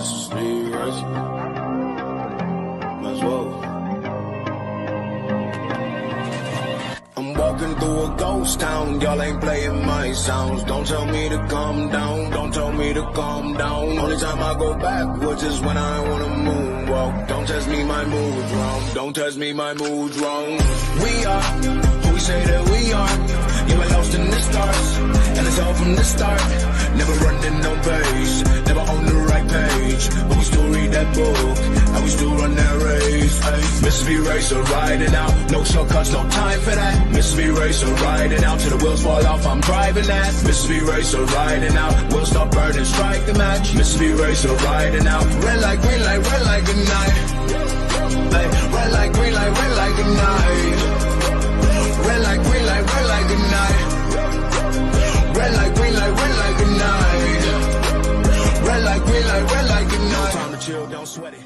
Miss me racing. Might as well. I'm walking through a ghost town, y'all ain't playing my sounds. Don't tell me to calm down, don't tell me to calm down. Only time I go backwards is when I wanna moonwalk. Don't test me, my mood's wrong, don't test me, my mood's wrong. We are who we say that we are. Yeah, we're lost in the stars, and it's all from the start. Never running no pace, never on the right page, but we still read that book, and we still run that race. Ay, Mississippi Racer riding out, no shortcuts, no time for that. Mississippi Racer riding out, till the wheels fall off, I'm driving that. Mississippi Racer riding out, we'll stop burning, strike the match. Mississippi Racer riding out, red light, green light, red light, good night. Ay, red light, green light, red light, good night. Red light, green light, red light, good night. Red light, green light, red light, good night. Red light, green light, red light, good night. Time to chill, don't sweat it.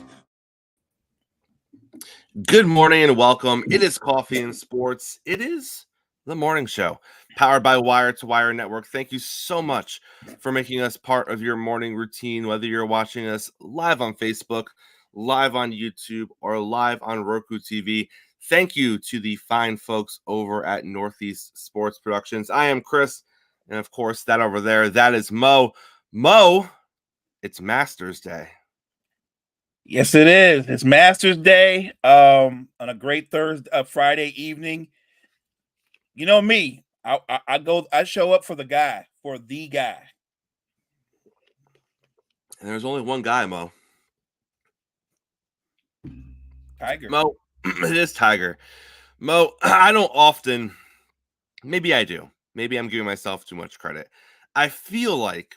Good morning and welcome. It is Coffee and Sports. It is the morning show powered by Wire to Wire Network. Thank you so much for making us part of your morning routine, whether you're watching us live on Facebook, live on YouTube, or live on Roku TV. Thank you to the fine folks over at Northeast Sports Productions. I am Chris, and of course, that over there, that is Mo. Mo, it's Masters Day. Yes, it is. It's Masters Day on a great Friday evening. You know me. I show up for the guy. And there's only one guy, Mo. Tiger. Mo, it is Tiger. Mo, I don't often, maybe I do. Maybe I'm giving myself too much credit. I feel like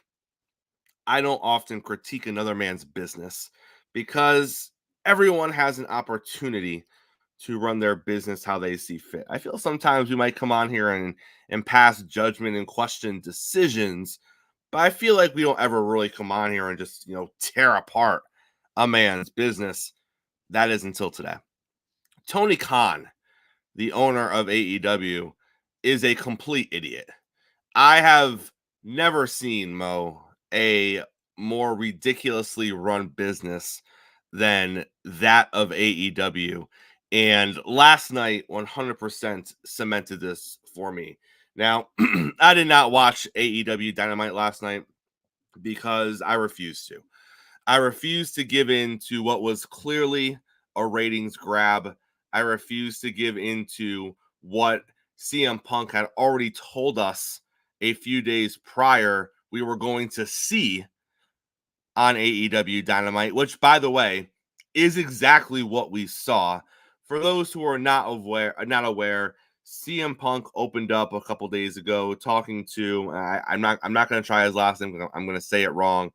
I don't often critique another man's business because everyone has an opportunity to run their business how they see fit. I feel sometimes we might come on here and pass judgment and question decisions, but I feel like we don't ever really come on here and just, tear apart a man's business. That is until today. Tony Khan, the owner of AEW, is a complete idiot. I have never seen, Mo, a more ridiculously run business than that of AEW. And last night 100% cemented this for me. Now, I did not watch AEW Dynamite last night because I refused to. I refused to give in to what was clearly a ratings grab. I refused to give into what CM Punk had already told us a few days prior we were going to see on AEW Dynamite, which, by the way, is exactly what we saw. For those who are not aware, CM Punk opened up a couple days ago talking to I'm not going to try his last name. I'm going to say it wrong,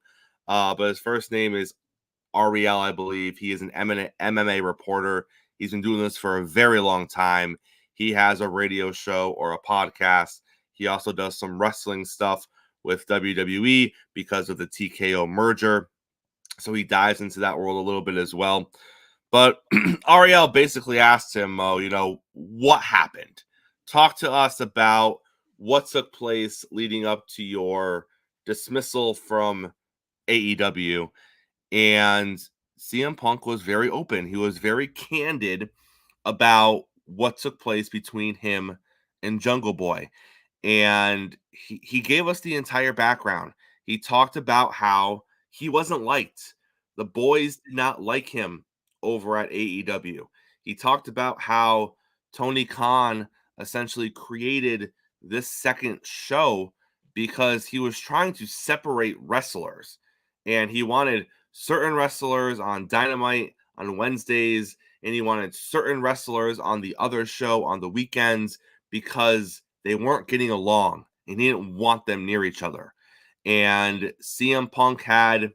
but his first name is Ariel, I believe. He is an eminent MMA reporter. He's been doing this for a very long time. He has a radio show or a podcast. He also does some wrestling stuff with WWE because of the TKO merger. So he dives into that world a little bit as well. But Ariel basically asked him, what happened? Talk to us about what took place leading up to your dismissal from AEW. And CM Punk was very open. He was very candid about what took place between him and Jungle Boy. And he gave us the entire background. He talked about how he wasn't liked. The boys did not like him over at AEW. He talked about how Tony Khan essentially created this second show because he was trying to separate wrestlers. And he wanted certain wrestlers on Dynamite on Wednesdays, and he wanted certain wrestlers on the other show on the weekends because they weren't getting along, and he didn't want them near each other. And CM Punk had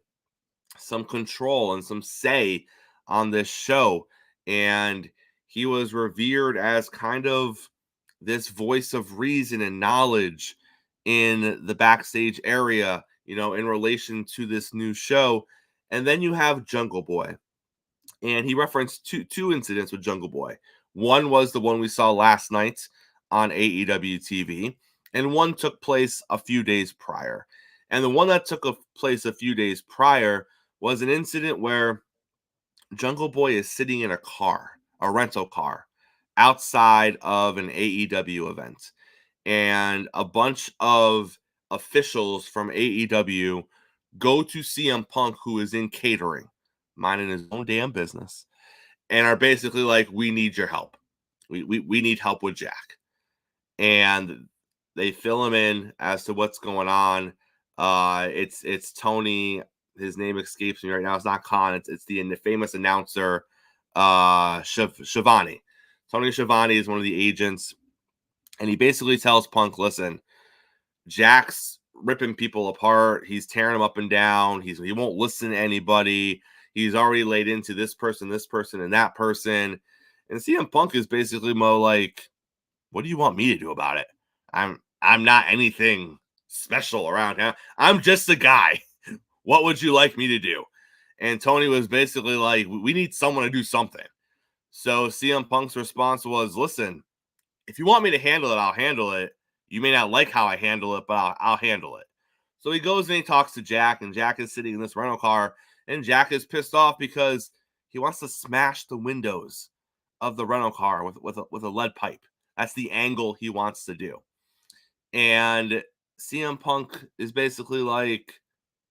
some control and some say on this show, and he was revered as kind of this voice of reason and knowledge in the backstage area, in relation to this new show. And then you have Jungle Boy, and he referenced two incidents with Jungle Boy. One was the one we saw last night on AEW TV, and one took place a few days prior. And the one that took place a few days prior was an incident where Jungle Boy is sitting in a rental car, outside of an AEW event. And a bunch of officials from AEW go to CM Punk, who is in catering, minding his own damn business, and are basically like, we need your help. We need help with Jack. And they fill him in as to what's going on. It's Tony. His name escapes me right now. It's not Khan. It's the famous announcer, Schiavone. Tony Schiavone is one of the agents, and he basically tells Punk, listen, Jack's ripping people apart. He's tearing them up and down. He won't listen to anybody. He's already laid into this person, and that person. And CM Punk is basically more like, what do you want me to do about it? I'm not anything special around here. I'm just a guy. What would you like me to do? And Tony was basically like, we need someone to do something. So CM Punk's response was, listen, if you want me to handle it, I'll handle it. You may not like how I handle it, but I'll handle it. So he goes and he talks to Jack, and Jack is sitting in this rental car, and Jack is pissed off because he wants to smash the windows of the rental car with a lead pipe. That's the angle he wants to do. And CM Punk is basically like,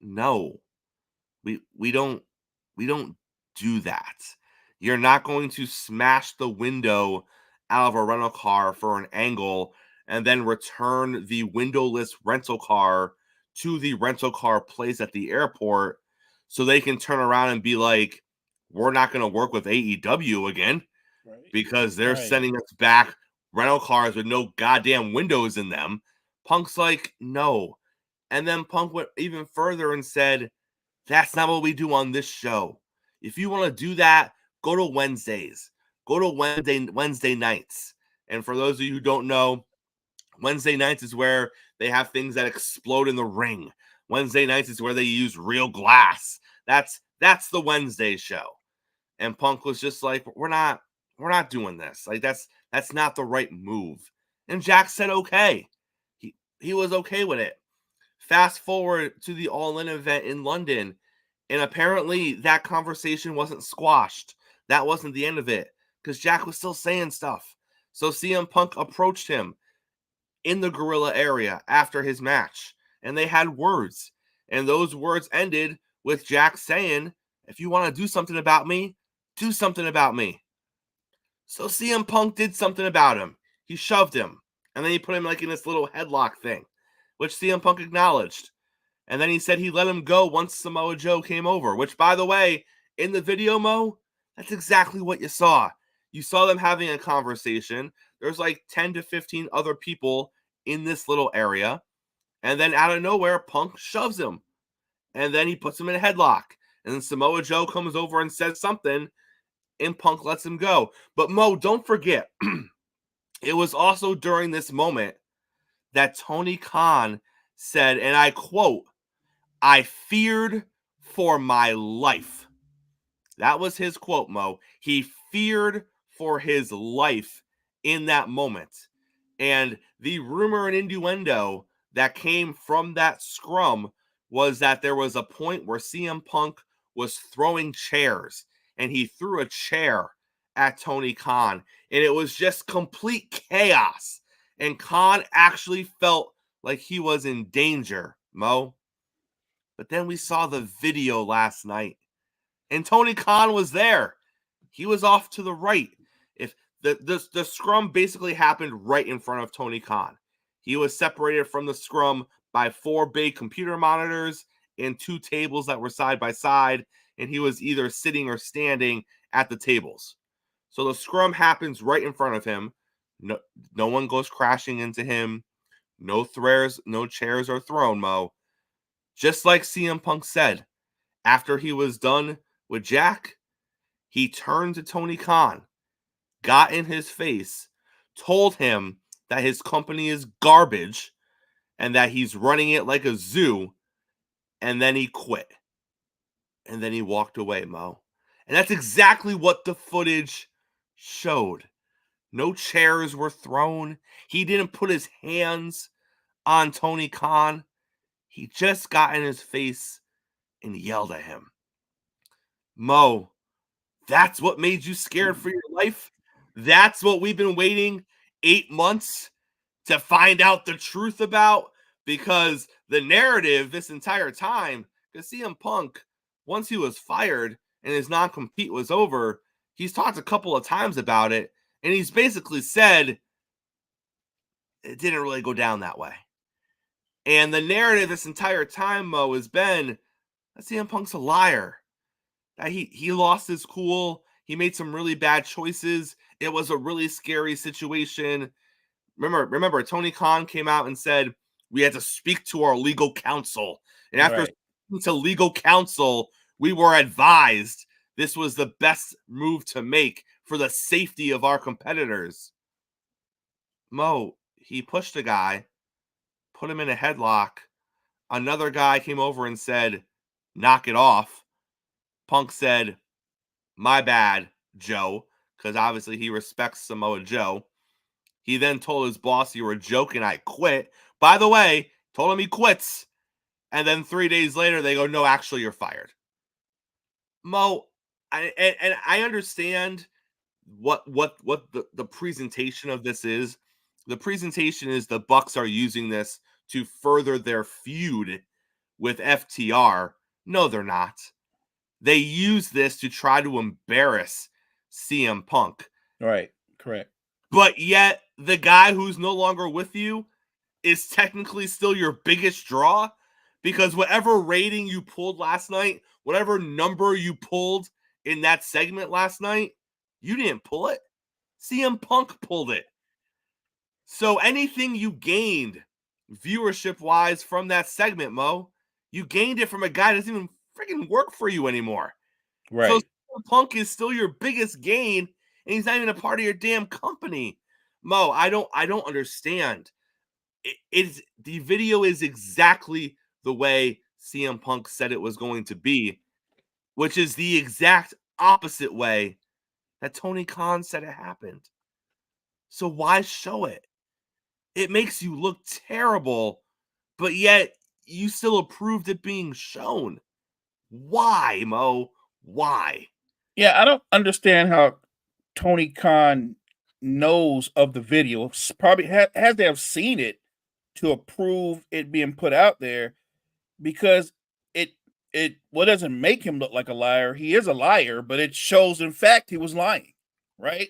no, we don't do that. You're not going to smash the window out of a rental car for an angle and then return the windowless rental car to the rental car place at the airport so they can turn around and be like, we're not going to work with AEW again, right? Because they're sending us back rental cars with no goddamn windows in them. Punk's like, no. And then Punk went even further and said, that's not what we do on this show. If you want to do that, go to Wednesdays. Go to Wednesday nights. And for those of you who don't know, Wednesday nights is where they have things that explode in the ring. Wednesday nights is where they use real glass. That's the Wednesday show. And Punk was just like, we're not doing this. Like that's not the right move. And Jack said okay. He was okay with it. Fast forward to the All In event in London, and apparently that conversation wasn't squashed. That wasn't the end of it, because Jack was still saying stuff. So CM Punk approached him in the gorilla area after his match, and they had words. And those words ended with Jack saying, if you want to do something about me, do something about me. So CM Punk did something about him. He shoved him, and then he put him like in this little headlock thing, which CM Punk acknowledged. And then he said he let him go once Samoa Joe came over, which, by the way, in the video, Mo, that's exactly what you saw. You saw them having a conversation. There's like 10 to 15 other people in this little area. And then out of nowhere, Punk shoves him. And then he puts him in a headlock. And then Samoa Joe comes over and says something, and Punk lets him go. But Mo, don't forget, it was also during this moment that Tony Khan said, and I quote, I feared for my life. That was his quote, Mo. He feared for his life in that moment. And the rumor and innuendo that came from that scrum was that there was a point where CM Punk was throwing chairs, and he threw a chair at Tony Khan, and it was just complete chaos. And Khan actually felt like he was in danger, Mo. But then we saw the video last night, and Tony Khan was there. He was off to the right. If the scrum basically happened right in front of Tony Khan. He was separated from the scrum by 4 big computer monitors and 2 tables that were side by side, and he was either sitting or standing at the tables. So the scrum happens right in front of him. No one goes crashing into him. No chairs are thrown, Mo. Just like CM Punk said, after he was done with Jack, he turned to Tony Khan, got in his face, told him that his company is garbage and that he's running it like a zoo, and then he quit. And then he walked away, Mo. And that's exactly what the footage showed. No chairs were thrown. He didn't put his hands on Tony Khan. He just got in his face and yelled at him. Mo, that's what made you scared for your life? That's what we've been waiting 8 months to find out the truth about? Because the narrative this entire time, because CM Punk, once he was fired and his non-compete was over, he's talked a couple of times about it, and he's basically said it didn't really go down that way. And the narrative this entire time, Mo, has been that CM Punk's a liar. That he lost his cool. He made some really bad choices. It was a really scary situation. Remember, Tony Khan came out and said we had to speak to our legal counsel. And after speaking to legal counsel, we were advised this was the best move to make for the safety of our competitors. Mo, he pushed a guy, put him in a headlock. Another guy came over and said, knock it off. Punk said, my bad, Joe, because obviously he respects Samoa Joe. He then told his boss, you were joking, I quit. By the way, told him he quits. And then 3 days later, they go, no, actually, you're fired. Mo, I understand what the presentation of this is. The presentation is the Bucks are using this to further their feud with FTR. No, they're not. They use this to try to embarrass CM Punk. Right, correct. But yet, the guy who's no longer with you is technically still your biggest draw, because whatever rating you pulled last night, whatever number you pulled in that segment last night, you didn't pull it. CM Punk pulled it. So anything you gained viewership-wise from that segment, Mo, you gained it from a guy that doesn't even freaking work for you anymore. Right. So CM Punk is still your biggest gain, and he's not even a part of your damn company. Mo, I don't understand. The video is exactly the way CM Punk said it was going to be, which is the exact opposite way that Tony Khan said it happened. So why show it? It makes you look terrible, but yet you still approved it being shown. Why, Mo? Why? Yeah, I don't understand how Tony Khan knows of the video. Probably has to have seen it to approve it being put out there, because it what doesn't make him look like a liar. He is a liar, but it shows in fact he was lying, right?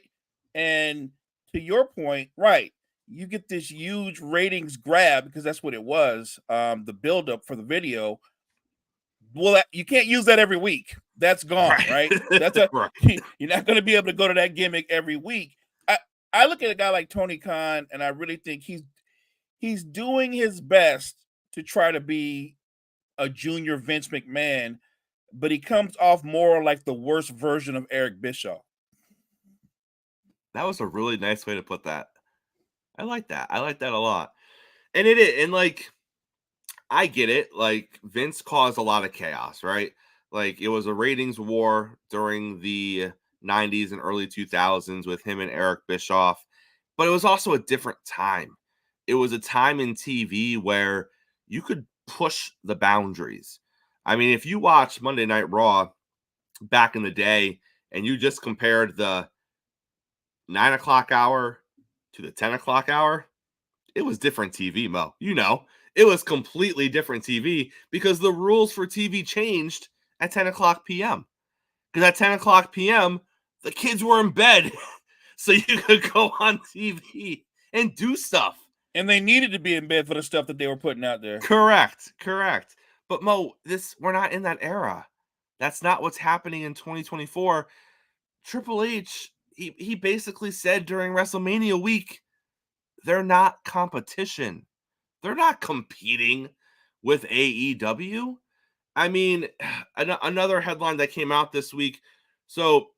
And to your point, right, you get this huge ratings grab, because that's what it was, the buildup for the video. Well, you can't use that every week. That's gone, right? That's Right. You're not going to be able to go to that gimmick every week. I look at a guy like Tony Khan, and I really think he's doing his best to try to be a junior Vince McMahon, but he comes off more like the worst version of Eric Bischoff. That was a really nice way to put that. I like that. I like that a lot. And it is, and like, I get it. Like, Vince caused a lot of chaos, right? Like, it was a ratings war during the 90s and early 2000s with him and Eric Bischoff, but it was also a different time. It was a time in TV where you could push the boundaries. I mean, if you watch Monday Night Raw back in the day and you just compared the 9 o'clock hour to the 10 o'clock hour, it was different TV, Mo. You know, it was completely different TV, because the rules for TV changed at 10 o'clock p.m. Because at 10 o'clock p.m., the kids were in bed. So you could go on TV and do stuff. And they needed to be in bed for the stuff that they were putting out there. Correct. But Mo, we're not in that era. That's not what's happening in 2024. Triple H, he basically said during WrestleMania week, they're not competition. They're not competing with AEW. I mean, another headline that came out this week. So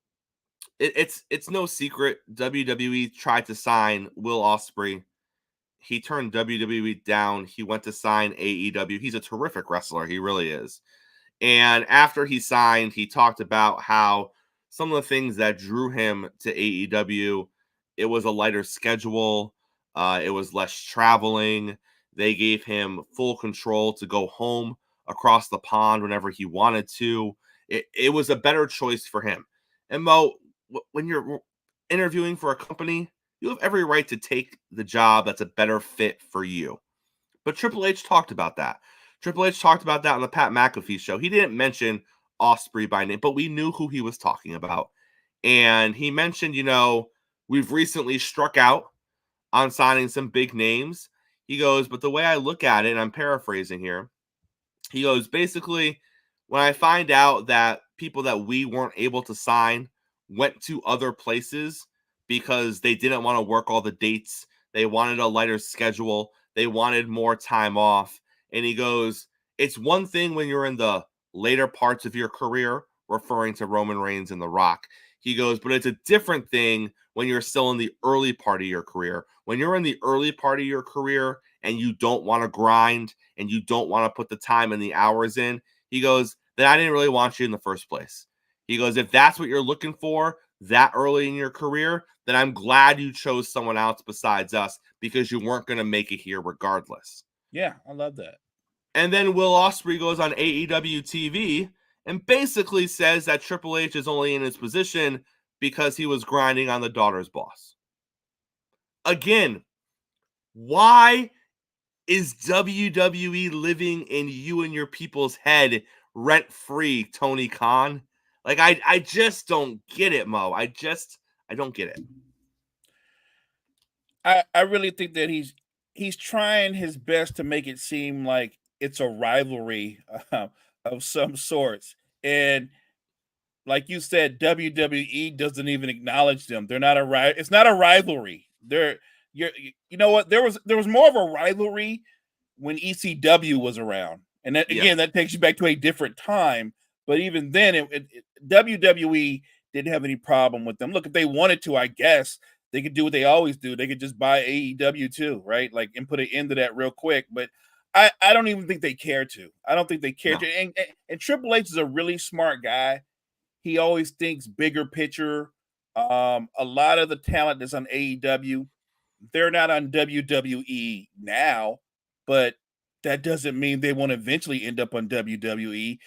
it's no secret WWE tried to sign Will Ospreay. He turned WWE down. He went to sign AEW. He's a terrific wrestler. He really is. And after he signed, he talked about how some of the things that drew him to AEW, it was a lighter schedule. It was less traveling. They gave him full control to go home across the pond whenever he wanted to. It was a better choice for him. And Mo, when you're interviewing for a company, you have every right to take the job that's a better fit for you. But Triple H talked about that. Triple H talked about that on the Pat McAfee show. He didn't mention Ospreay by name, but we knew who he was talking about. And he mentioned, we've recently struck out on signing some big names. He goes, but the way I look at it, and I'm paraphrasing here, he goes, basically, when I find out that people that we weren't able to sign went to other places because they didn't want to work all the dates, they wanted a lighter schedule, they wanted more time off. And he goes, it's one thing when you're in the later parts of your career, referring to Roman Reigns and The Rock. He goes, but it's a different thing when you're still in the early part of your career. When you're in the early part of your career and you don't want to grind and you don't want to put the time and the hours in, he goes, then I didn't really want you in the first place. He goes, if that's what you're looking for that early in your career, then I'm glad you chose someone else besides us because you weren't going to make it here regardless. Yeah, I love that. And then Will Ospreay goes on AEW TV and basically says that Triple H is only in his position because he was grinding on the daughter's boss. Again, why is WWE living in you and your people's head rent-free, Tony Khan? Like, I just don't get it, Mo. I don't get it. I really think that he's trying his best to make it seem like it's a rivalry of some sorts. And like you said, WWE doesn't even acknowledge them. They're not it's not a rivalry. You know what? There was more of a rivalry when ECW was around. And that, again, that takes you back to a different time. But even then, WWE didn't have any problem with them. Look, if they wanted to, I guess they could do what they always do. They could just buy AEW too, right? Like, and put an end to that real quick. But I don't even think they care to. I don't think they care to. And Triple H is a really smart guy. He always thinks bigger picture. A lot of the talent that's on AEW, they're not on WWE now, but that doesn't mean they won't eventually end up on WWE,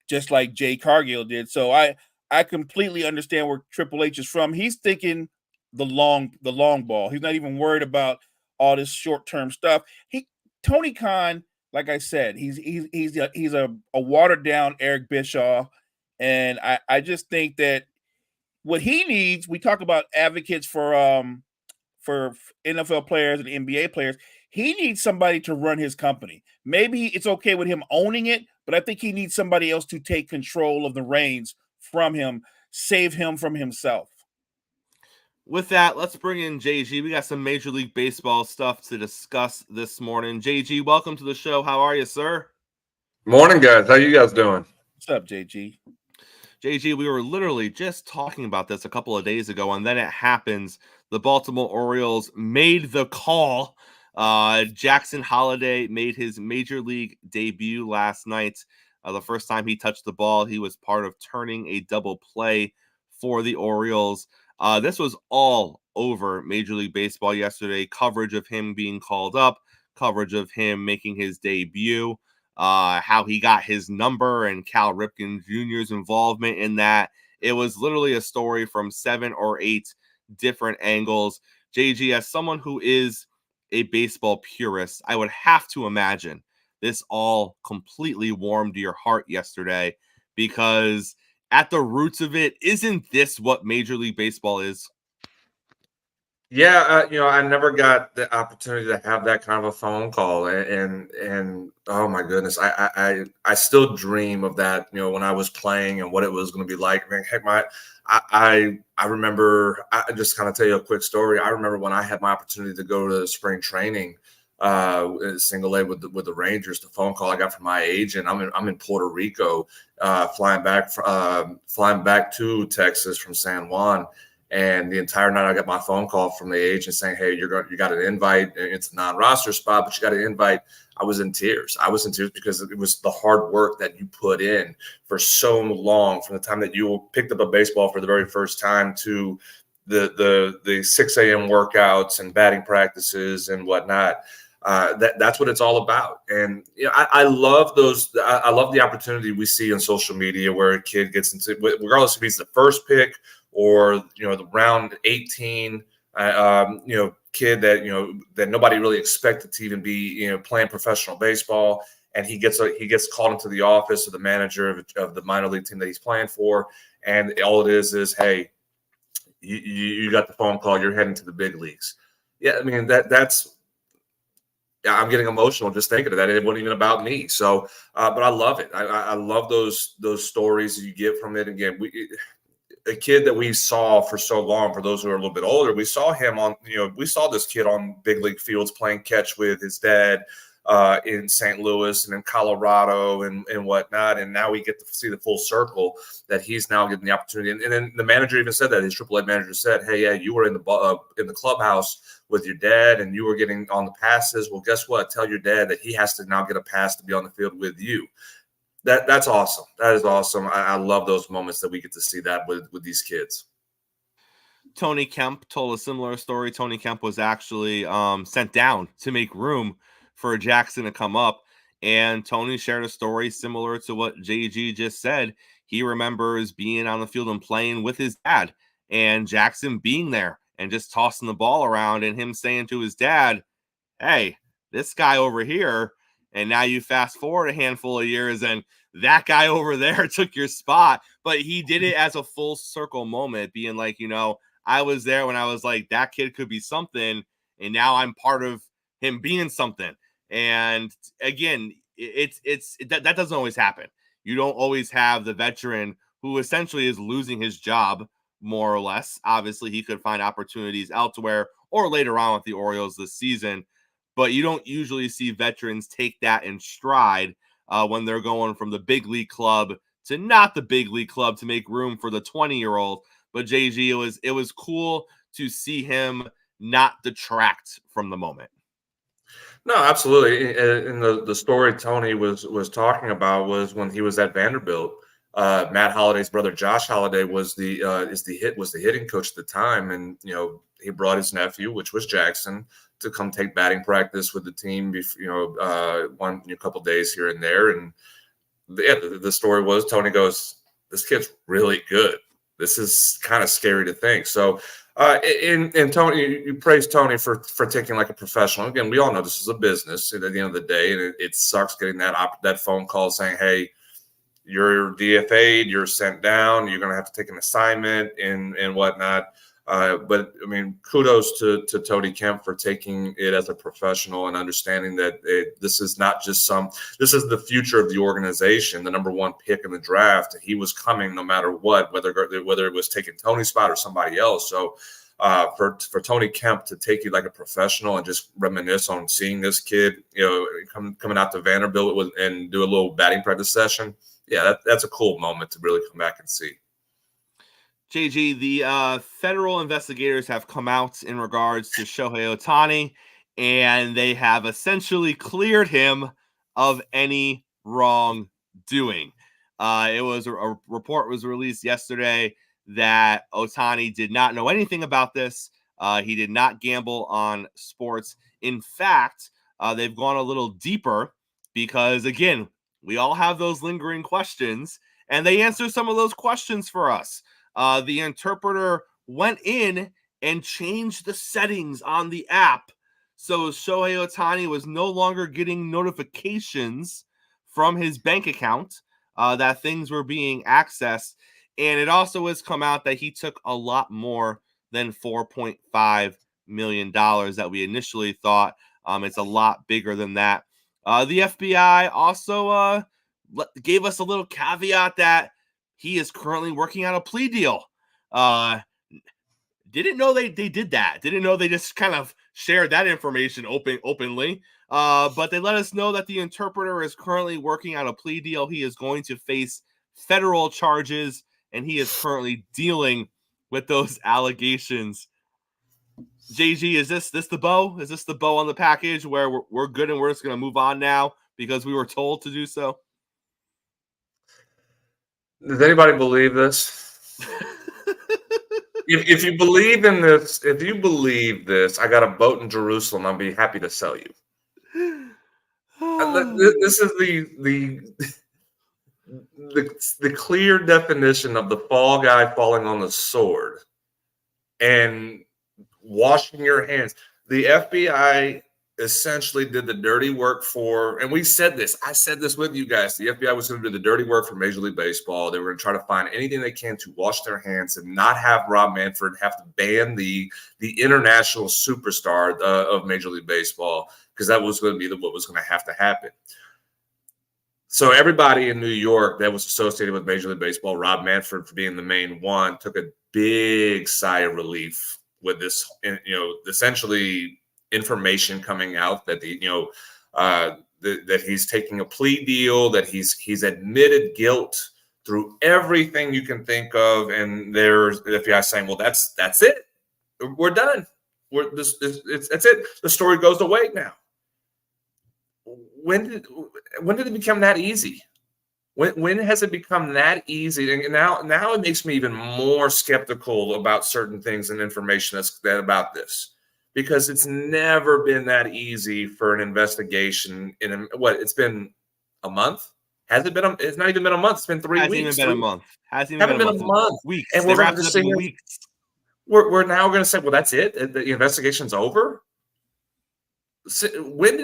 just like Jay Cargill did. So I completely understand where Triple H is from. He's thinking the long ball. He's not even worried about all this short-term stuff. Tony Khan, like I said, he's a watered down Eric Bischoff, and I just think that what he needs. We talk about advocates for NFL players and NBA players. He needs somebody to run his company. Maybe it's okay with him owning it, but I think he needs somebody else to take control of the reins from him, save him from himself. With that, let's bring in JG. We got some Major League Baseball stuff to discuss this morning. JG, welcome to the show. How are you, sir? Morning, guys. How you guys doing? What's up, JG? JG, we were literally just talking about this a couple of days ago, and then it happens. The Baltimore Orioles made the call. Jackson Holliday made his Major League debut last night. The first time he touched the ball, he was part of turning a double play for the Orioles. This was all over Major League Baseball yesterday. Coverage of him being called up, coverage of him making his debut, how he got his number and Cal Ripken Jr.'s involvement in that. It was literally a story from 7 or 8 different angles. JG, as someone who is a baseball purist, I would have to imagine this all completely warmed your heart yesterday, because at the roots of it, isn't this what Major League Baseball is? Yeah, I never got the opportunity to have that kind of a phone call, and oh my goodness, I still dream of that. When I was playing and what it was going to be like. Man, heck, I remember. I just kind of tell you a quick story. I remember when I had my opportunity to go to spring training, single A with the Rangers. The phone call I got from my agent. I'm in Puerto Rico, flying back to Texas from San Juan. And the entire night I got my phone call from the agent saying, hey, you got an invite. It's a non-roster spot, but you got an invite. I was in tears. Because it was the hard work that you put in for so long, from the time that you picked up a baseball for the very first time to the 6 a.m. workouts and batting practices and whatnot. That's what it's all about. And I love those. I love the opportunity we see on social media where a kid gets into, regardless if he's the first pick or the round 18, kid that that nobody really expected to even be playing professional baseball, and he gets called into the office of the manager of the minor league team that he's playing for, and all it is hey, you got the phone call, you're heading to the big leagues. Yeah, I mean that's. I'm getting emotional just thinking of that. It wasn't even about me. So, but I love it. I love those stories you get from it. Again, a kid that we saw for so long, for those who are a little bit older, we saw him on, we saw this kid on big league fields playing catch with his dad in St. Louis and in Colorado and whatnot. And now we get to see the full circle that he's now getting the opportunity. And then the manager even said that, his AAA manager said, hey, yeah, you were in the clubhouse with your dad and you were getting on the passes. Well, guess what? Tell your dad that he has to now get a pass to be on the field with you. That's awesome. That is awesome. I love those moments that we get to see that with these kids. Tony Kemp told a similar story. Tony Kemp was actually sent down to make room for Jackson to come up. And Tony shared a story similar to what JG just said. He remembers being on the field and playing with his dad and Jackson being there and just tossing the ball around and him saying to his dad, hey, this guy over here. And now you fast forward a handful of years and that guy over there took your spot. But he did it as a full circle moment, being like, I was there when I was like, that kid could be something. And now I'm part of him being something. And again, that doesn't always happen. You don't always have the veteran who essentially is losing his job, more or less. Obviously, he could find opportunities elsewhere or later on with the Orioles this season. But you don't usually see veterans take that in stride when they're going from the big league club to not the big league club to make room for the 20-year-old. But JG, it was cool to see him not detract from the moment. No, absolutely. And the story Tony was talking about was when he was at Vanderbilt. Matt Holliday's brother Josh Holliday was the hitting coach at the time, and he brought his nephew, which was Jackson, to come take batting practice with the team. A couple days here and there, and the story was Tony goes, "This kid's really good. This is kind of scary to think." So. And Tony, you praise Tony for taking like a professional. Again, we all know this is a business at the end of the day, and it sucks getting that phone call saying, "Hey, you're DFA'd, you're sent down, you're going to have to take an assignment and whatnot." But I mean, kudos to Tony Kemp for taking it as a professional and understanding that this is not just this is the future of the organization, the number one pick in the draft. He was coming no matter what, whether it was taking Tony's spot or somebody else. So for Tony Kemp to take it like a professional and just reminisce on seeing this kid, coming out to Vanderbilt and do a little batting practice session. Yeah, that's a cool moment to really come back and see. JG, the federal investigators have come out in regards to Shohei Ohtani, and they have essentially cleared him of any wrongdoing. A report was released yesterday that Ohtani did not know anything about this. He did not gamble on sports. In fact, they've gone a little deeper because, again, we all have those lingering questions, and they answer some of those questions for us. The interpreter went in and changed the settings on the app. So Shohei Ohtani was no longer getting notifications from his bank account that things were being accessed. And it also has come out that he took a lot more than $4.5 million that we initially thought. It's a lot bigger than that. The FBI also gave us a little caveat that he is currently working on a plea deal. Didn't know they did that. Didn't know they just kind of shared that information openly. But they let us know that the interpreter is currently working on a plea deal. He is going to face federal charges, and he is currently dealing with those allegations. JG, is this the bow? Is this the bow on the package where we're good and we're just going to move on now because we were told to do so? Does anybody believe this? if you believe in this, I got a boat in Jerusalem. I'll be happy to sell you. This is the clear definition of the fall guy falling on the sword and washing your hands. The FBI essentially did the dirty work for, and we said this, I said this with you guys, the FBI was going to do the dirty work for Major League Baseball. They were going to try to find anything they can to wash their hands and not have Rob Manfred have to ban the international superstar of Major League Baseball, because that was going to be what was going to have to happen. So everybody in New York that was associated with Major League Baseball, Rob Manfred for being the main one, took a big sigh of relief with this, essentially information coming out that that he's taking a plea deal, that he's admitted guilt through everything you can think of, and there's the FBI saying, "Well, that's it, we're done, that's it. The story goes away now." When did it become that easy? When has it become that easy? And now it makes me even more skeptical about certain things and information about this, because it's never been that easy for an investigation. It's been a month? Has it been? It's not even been a month. It's been 3 weeks. Hasn't even been a month. Hasn't even been a month. Weeks. And we're wrapped up in weeks. We're now going to say, well, that's it. The investigation's over. When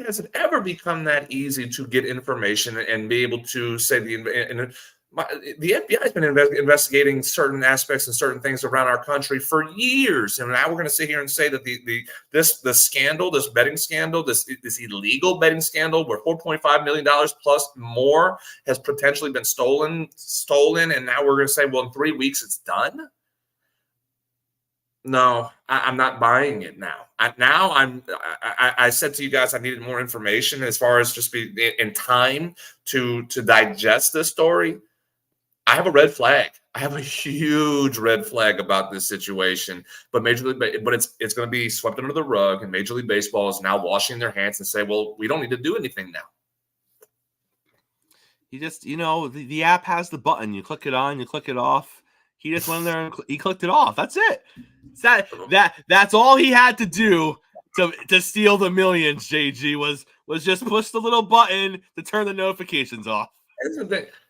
has it ever become that easy to get information and be able to say the FBI has been investigating certain aspects and certain things around our country for years, and now we're going to sit here and say that the scandal, this betting scandal, this illegal betting scandal, where $4.5 million plus more has potentially been stolen, and now we're going to say, well, in 3 weeks it's done. No, I'm not buying it now. I said to you guys I needed more information as far as just be in time to digest this story. I have a red flag. I have a huge red flag about this situation. But it's going to be swept under the rug, and Major League Baseball is now washing their hands and say, well, we don't need to do anything now. You just, the app has the button. You click it on, you click it off. He just went there and he clicked it off. That's it. That's all he had to do to steal the millions. JG was just push the little button to turn the notifications off.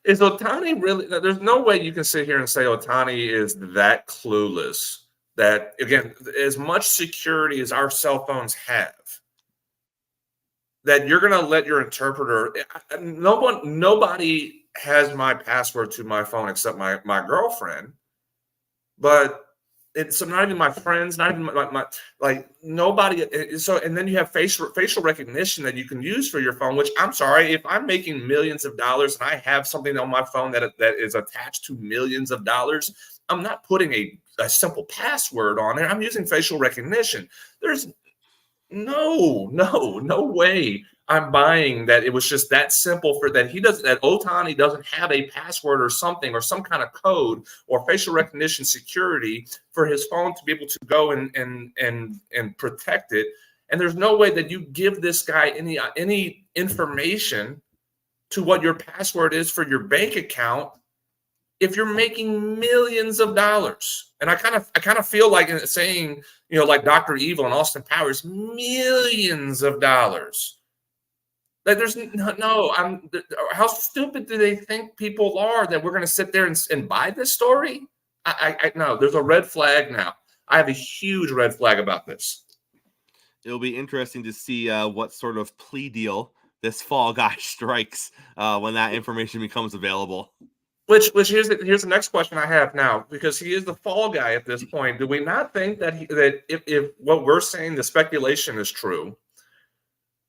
Is Ohtani really? There's no way you can sit here and say Ohtani is that clueless. That, again, as much security as our cell phones have, that you're going to let your interpreter. Nobody has my password to my phone except my girlfriend. But it's not even my friends, not even my like nobody. So, and then you have facial recognition that you can use for your phone, which, I'm sorry, if I'm making millions of dollars and I have something on my phone that is attached to millions of dollars, I'm not putting a simple password on it. I'm using facial recognition. There's no way I'm buying that it was just that simple for that. That Ohtani doesn't have a password or something, or some kind of code or facial recognition security for his phone to be able to go and protect it. And there's no way that you give this guy any information to what your password is for your bank account if you're making millions of dollars. And I kind of feel like saying, like Dr. Evil and Austin Powers, millions of dollars. Like there's how stupid do they think people are that we're going to sit there and buy this story? I no, there's a red flag now. I have a huge red flag about this. It'll be interesting to see what sort of plea deal this fall guy strikes when that information becomes available. Which here's the next question I have now, because he is the fall guy at this point. Do we not think that if what we're saying, the speculation is true,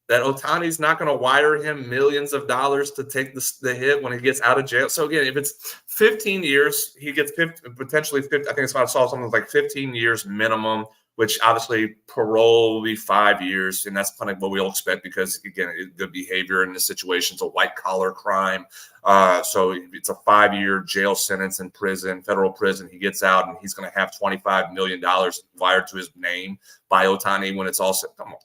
that Ohtani's not going to wire him millions of dollars to take the hit when he gets out of jail? So again, if it's 15 years, he gets potentially 50. I think I saw something like 15 years minimum, which obviously parole will be 5 years, and that's kind of what we'll expect because, again, the behavior in this situation is a white-collar crime. So it's a 5-year jail sentence in prison, federal prison. He gets out, and he's going to have $25 million wired to his name by Ohtani when it's all set. Come on.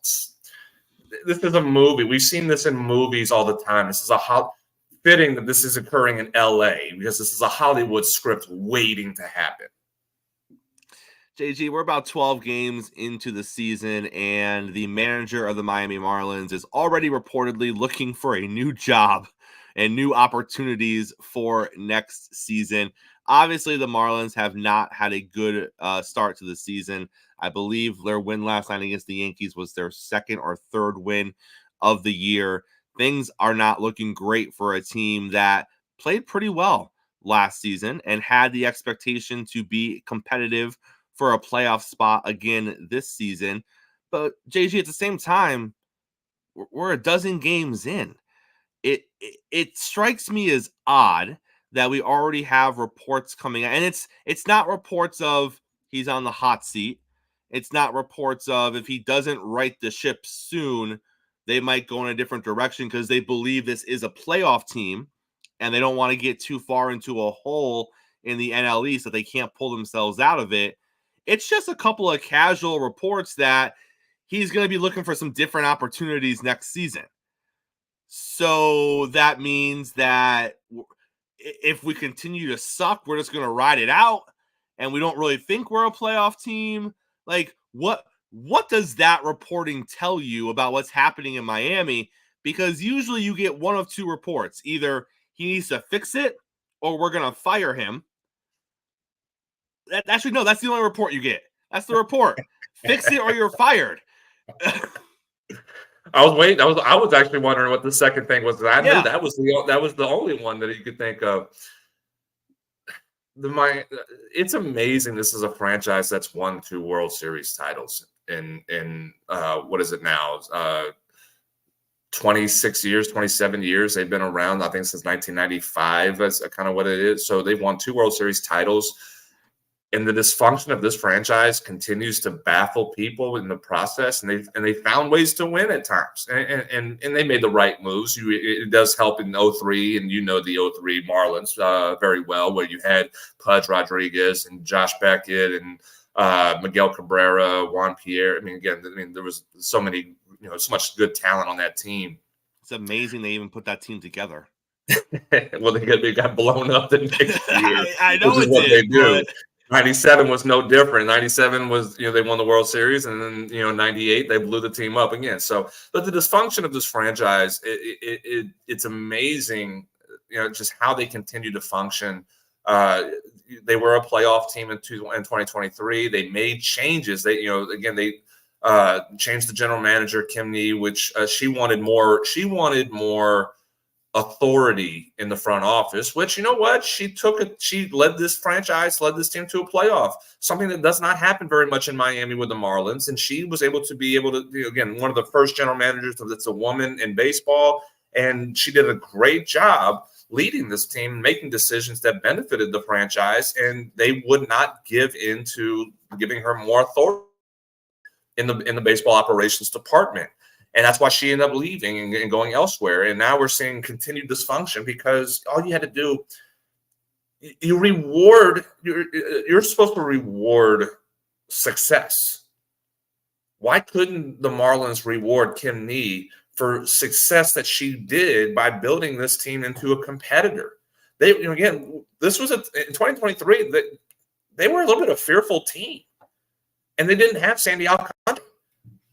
This is a movie. We've seen this in movies all the time. This is fitting that this is occurring in L.A. because this is a Hollywood script waiting to happen. JG, we're about 12 games into the season, and the manager of the Miami Marlins is already reportedly looking for a new job and new opportunities for next season. Obviously, the Marlins have not had a good start to the season. I believe their win last night against the Yankees was their second or third win of the year. Things are not looking great for a team that played pretty well last season and had the expectation to be competitive for a playoff spot again this season. But JG, at the same time, we're a dozen games in. It strikes me as odd that we already have reports coming out, and it's not reports of he's on the hot seat. It's not reports of if he doesn't right the ship soon, they might go in a different direction because they believe this is a playoff team and they don't want to get too far into a hole in the NL East so they can't pull themselves out of it. It's just a couple of casual reports that he's going to be looking for some different opportunities next season. So that means that if we continue to suck, we're just going to ride it out and we don't really think we're a playoff team. Like, what does that reporting tell you about what's happening in Miami? Because usually you get one of two reports. Either he needs to fix it or we're going to fire him. Actually, no, that's the only report you get. That's the report. Fix it or you're fired. I was waiting. I was actually wondering what the second thing was. I knew that was the only one that you could think of. It's amazing. This is a franchise that's won 2 World Series titles in what is it now? 26 years, 27 years. They've been around, I think, since 1995. That's kind of what it is. So they've won 2 World Series titles. And the dysfunction of this franchise continues to baffle people in the process, and they found ways to win at times, and they made the right moves. It does help in 03, and you know the 03 Marlins very well, where you had Pudge Rodriguez and Josh Beckett and Miguel Cabrera, Juan Pierre. There was so much good talent on that team. It's amazing they even put that team together. Well, they got blown up the next year. I know which is what they do. 97 was no different. 97 was, they won the World Series, and then, 98, they blew the team up again. So, but the dysfunction of this franchise, it's amazing, just how they continue to function. They were a playoff team in 2023. They made changes. They changed the general manager, Kim Nee, which she wanted more authority in the front office, which, you know what, she led this team to a playoff, something that does not happen very much in Miami with the Marlins. And she was able to again, one of the first general managers that's a woman in baseball. And she did a great job leading this team, making decisions that benefited the franchise. And they would not give in to giving her more authority in the baseball operations department. And that's why she ended up leaving and going elsewhere. And now we're seeing continued dysfunction because all you had to do, you're supposed to reward success. Why couldn't the Marlins reward Kim Nee for success that she did by building this team into a competitor? This was in 2023. They were a little bit of a fearful team, and they didn't have Sandy Alcantara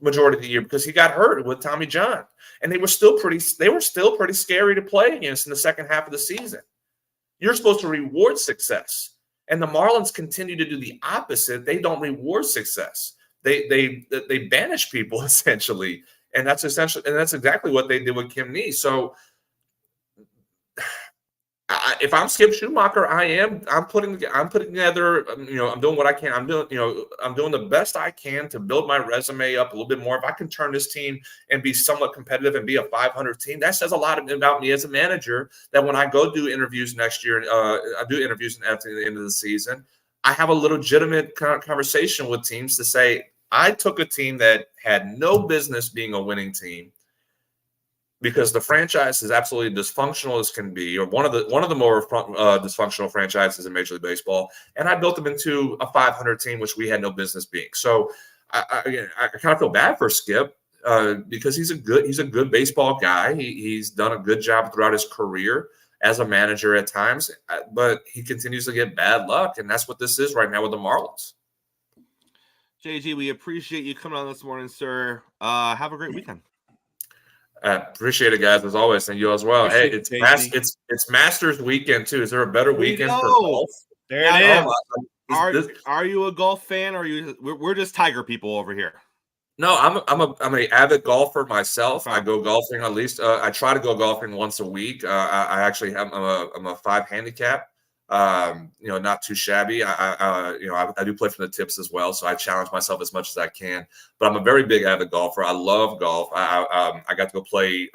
majority of the year because he got hurt with Tommy John, and they were still pretty scary to play against in the second half of the season. You're supposed to reward success, and the Marlins continue to do the opposite. They don't reward success. They banish people essentially, and that's exactly what they did with Kim Nee. So if I'm Skip Schumacher, I'm putting together, I'm doing what I can. I'm doing the best I can to build my resume up a little bit more. If I can turn this team and be somewhat competitive and be a 500 team, that says a lot about me as a manager, that when I go do interviews next year, I do interviews after the end of the season, I have a legitimate conversation with teams to say, I took a team that had no business being a winning team, because the franchise is absolutely dysfunctional as can be, or one of the more dysfunctional franchises in Major League Baseball, and I built them into a 500 team, which we had no business being. So I kind of feel bad for Skip because he's a good baseball guy. He's done a good job throughout his career as a manager at times, but he continues to get bad luck, and that's what this is right now with the Marlins. JG, we appreciate you coming on this morning, sir. Have a great weekend. Appreciate it, guys, as always, and you as well. Hey, Appreciate it, it's Masters weekend too. Is there a better We weekend know. for golf? There Now, it is. Are you a golf fan, or we're just Tiger people over here? No, I'm an avid golfer myself. Okay. I go golfing at least. I try to go golfing once a week. I actually have I'm a 5 handicap. Not too shabby. I do play for the tips as well, so I challenge myself as much as I can. But I'm a very big avid golfer. I love golf. I got to go play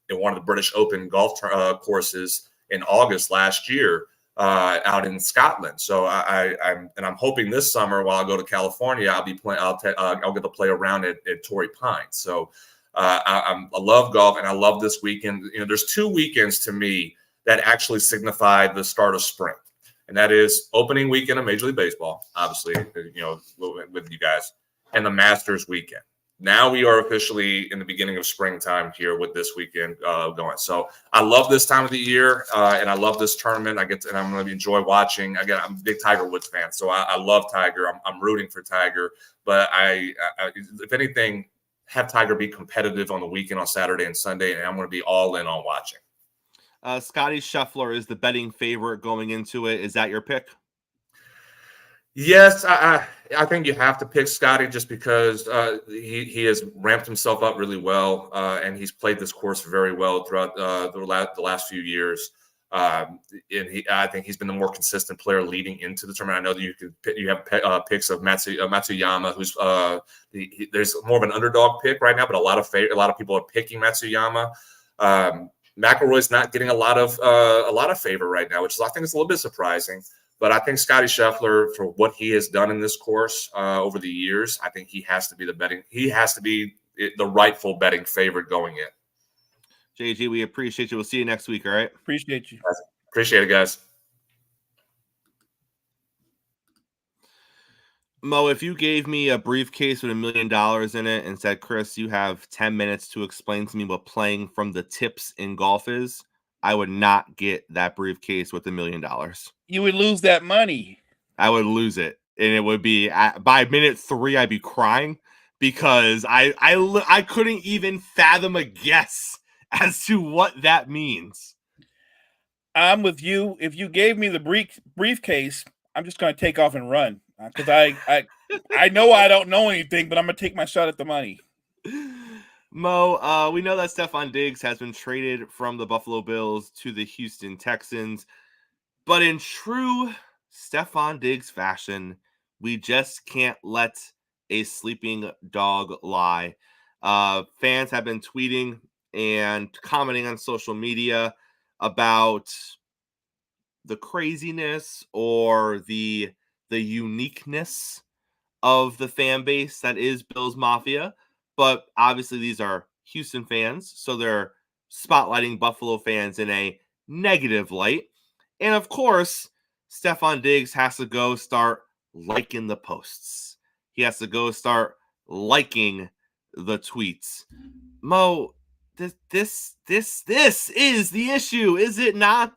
in one of the British Open golf courses in August last year. Out in Scotland, so I'm hoping this summer while I go to California, I'll be playing. I'll get to play around at Torrey Pines. So I love golf, and I love this weekend. There's 2 weekends to me that actually signify the start of spring, and that is opening weekend of Major League Baseball, obviously, with you guys, and the Masters weekend. Now we are officially in the beginning of springtime here with this weekend going. So I love this time of the year, and I love this tournament. And I'm going to enjoy watching. Again, I'm a big Tiger Woods fan, so I love Tiger. I'm rooting for Tiger, but I if anything, have Tiger be competitive on the weekend on Saturday and Sunday, and I'm going to be all in on watching. Scotty Scheffler is the betting favorite going into it. Is that your pick? Yes, I think you have to pick Scotty just because he has ramped himself up really well, and he's played this course very well throughout the last few years. I think he's been the more consistent player leading into the tournament. I know that you have picks of Matsuyama, who's there's more of an underdog pick right now, but a lot of people are picking Matsuyama. McIlroy's not getting a lot of favor right now, which I think is a little bit surprising. But I think Scotty Scheffler, for what he has done in this course over the years, I think he has to be the rightful betting favorite going in. JG, we appreciate you. We'll see you next week. All right. Appreciate you. Appreciate it, guys. Mo, if you gave me a briefcase with $1 million in it and said, Chris, you have 10 minutes to explain to me what playing from the tips in golf is, I would not get that briefcase with $1 million. You would lose that money. I would lose it. And it would be by minute 3, I'd be crying because I couldn't even fathom a guess as to what that means. I'm with you. If you gave me the briefcase, I'm just going to take off and run because I know I don't know anything, but I'm going to take my shot at the money. Mo, we know that Stefon Diggs has been traded from the Buffalo Bills to the Houston Texans, but in true Stefon Diggs fashion, we just can't let a sleeping dog lie. Fans have been tweeting and commenting on social media about the craziness or the uniqueness of the fan base that is Bills Mafia. But obviously these are Houston fans, so they're spotlighting Buffalo fans in a negative light. And of course, Stefon Diggs has to go start liking the posts. He has to go start liking the tweets. Mo, this is the issue, is it not?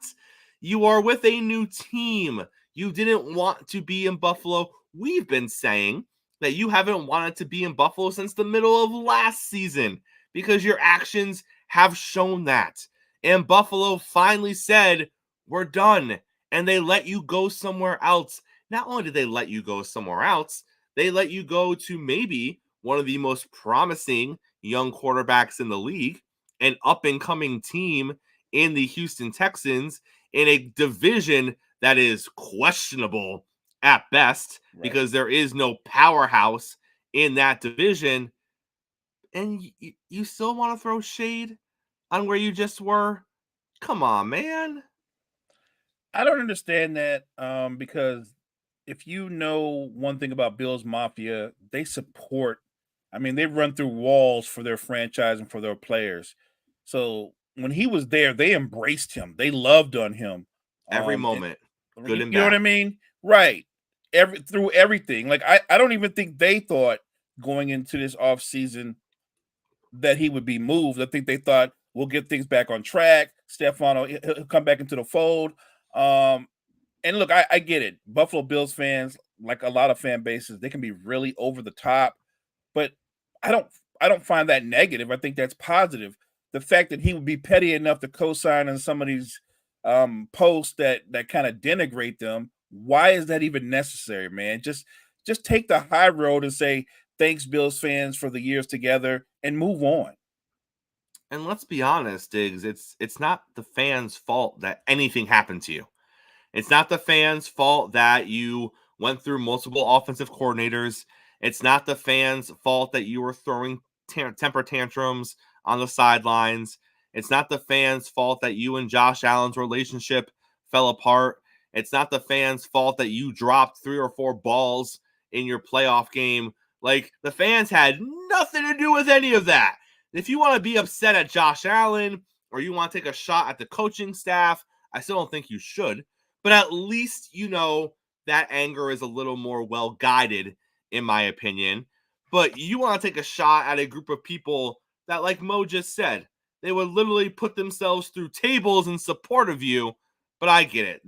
You are with a new team. You didn't want to be in Buffalo. We've been saying that you haven't wanted to be in Buffalo since the middle of last season because your actions have shown that. And Buffalo finally said, we're done. And they let you go somewhere else. Not only did they let you go somewhere else, they let you go to maybe one of the most promising young quarterbacks in the league, an up-and-coming team in the Houston Texans in a division that is questionable at best, right, because there is no powerhouse in that division. And you still want to throw shade on where you just were? Come on, man. I don't understand that because if you know one thing about Bills Mafia, they support, they run through walls for their franchise and for their players. So when he was there, they embraced him. They loved on him. Every moment. Good and bad. You know what I mean? Right. Through everything. Like, I don't even think they thought going into this offseason that he would be moved. I think they thought we'll get things back on track. Stefan will come back into the fold. And and look, I get it. Buffalo Bills fans, like a lot of fan bases, they can be really over the top, but I don't I don't find that negative. I think that's positive. The fact that he would be petty enough to co-sign on some of these posts that kind of denigrate them, why is that even necessary, man? Just take the high road and say thanks, Bills fans, for the years together and move on. And let's be honest, Diggs, it's not the fans' fault that anything happened to you. It's not the fans' fault that you went through multiple offensive coordinators. It's not the fans' fault that you were throwing temper tantrums on the sidelines. It's not the fans' fault that you and Josh Allen's relationship fell apart. It's not the fans' fault that you dropped 3 or 4 balls in your playoff game. Like, the fans had nothing to do with any of that. If you want to be upset at Josh Allen or you want to take a shot at the coaching staff, I still don't think you should. But at least you know that anger is a little more well-guided, in my opinion. But you want to take a shot at a group of people that, like Mo just said, they would literally put themselves through tables in support of you. But I get it.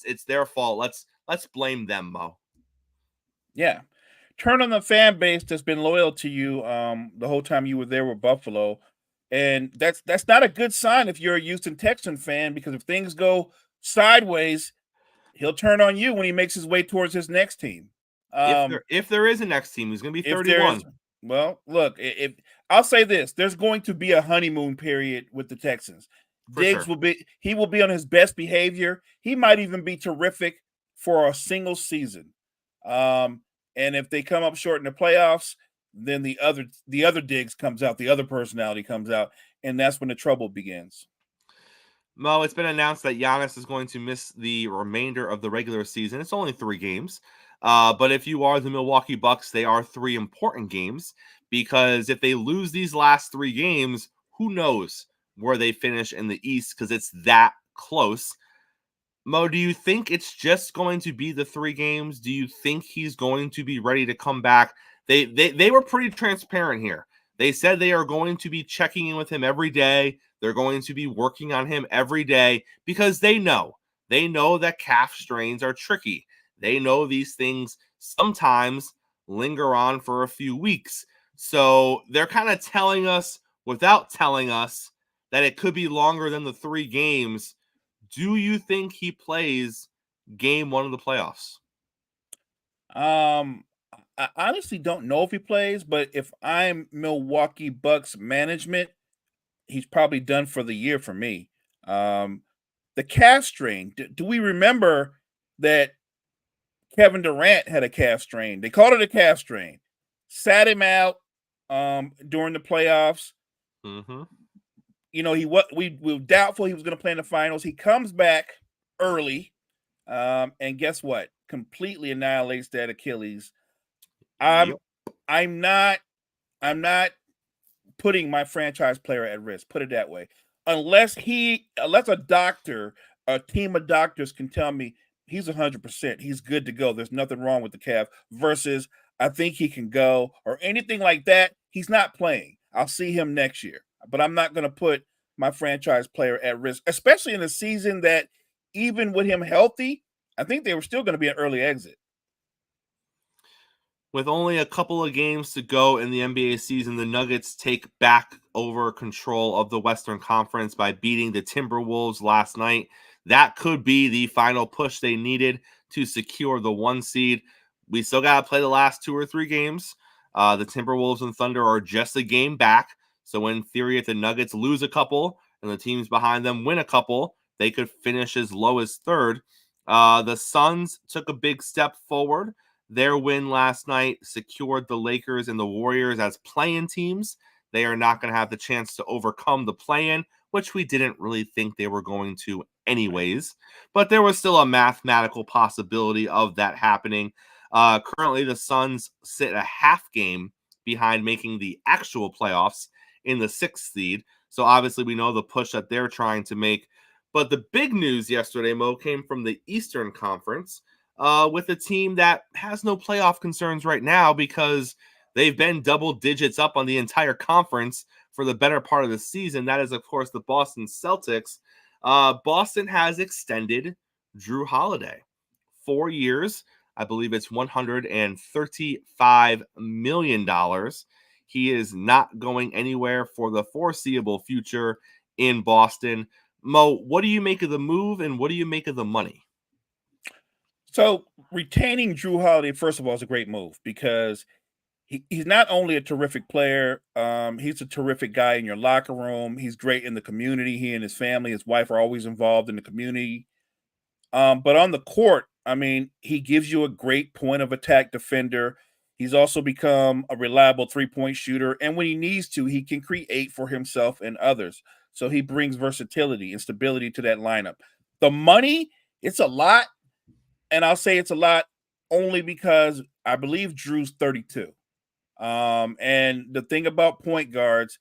It's their fault. Let's blame them, Mo. Yeah. Turn on the fan base that's been loyal to you the whole time you were there with Buffalo. And that's not a good sign if you're a Houston Texan fan, because if things go sideways, he'll turn on you when he makes his way towards his next team. If there is a next team, he's going to be 31. Well, look, if I'll say this, there's going to be a honeymoon period with the Texans. Diggs sure. will be on his best behavior. He might even be terrific for a single season. And if they come up short in the playoffs, then the other Diggs comes out, the other personality comes out, and that's when the trouble begins. Mo, it's been announced that Giannis is going to miss the remainder of the regular season. It's only 3 games. But if you are the Milwaukee Bucks, they are 3 important games, because if they lose these last 3 games, who knows where they finish in the East, because it's that close. Mo, do you think it's just going to be the 3 games? Do you think he's going to be ready to come back? They were pretty transparent here. They said they are going to be checking in with him every day. They're going to be working on him every day, because they know that calf strains are tricky. They know these things sometimes linger on for a few weeks. So they're kind of telling us without telling us that it could be longer than the 3 games. Do you think he plays game 1 of the playoffs? I honestly don't know if he plays, but if I'm Milwaukee Bucks management, he's probably done for the year for me. The calf strain. Do we remember that Kevin Durant had a calf strain? They called it a calf strain. Sat him out during the playoffs. Mm-hmm. You know, we were doubtful he was going to play in the finals. He comes back early, and guess what? Completely annihilates that Achilles. I'm not putting my franchise player at risk. Put it that way. Unless a doctor, a team of doctors can tell me he's 100%, he's good to go, there's nothing wrong with the calf, versus I think he can go or anything like that, he's not playing. I'll see him next year. But I'm not going to put my franchise player at risk, especially in a season that, even with him healthy, I think they were still going to be an early exit. With only a couple of games to go in the NBA season, the Nuggets take back over control of the Western Conference by beating the Timberwolves last night. That could be the final push they needed to secure the 1 seed. We still got to play the last 2 or 3 games. The Timberwolves and Thunder are just a game back. So in theory, if the Nuggets lose a couple and the teams behind them win a couple, they could finish as low as 3rd. The Suns took a big step forward. Their win last night secured the Lakers and the Warriors as play-in teams. They are not going to have the chance to overcome the play-in, which we didn't really think they were going to anyways. But there was still a mathematical possibility of that happening. Currently, the Suns sit a half game behind making the actual playoffs in the 6th seed. So obviously we know the push that they're trying to make. But the big news yesterday, Mo, came from the Eastern Conference with a team that has no playoff concerns right now, because they've been double digits up on the entire conference for the better part of the season. That is, of course, the Boston Celtics. Boston has extended Drew Holiday. 4 years. I believe it's $135 million. He is not going anywhere for the foreseeable future in Boston. Mo, what do you make of the move and what do you make of the money? So retaining Drew Holiday, first of all, is a great move because he's not only a terrific player, he's a terrific guy in your locker room. He's great in the community. He and his family, his wife are always involved in the community. But on the court, I mean, he gives you a great point of attack defender. He's also become a reliable three-point shooter. And when he needs to, he can create for himself and others. So he brings versatility and stability to that lineup. The money, it's a lot. And I'll say it's a lot only because I believe Drew's 32. And the thing about point guards,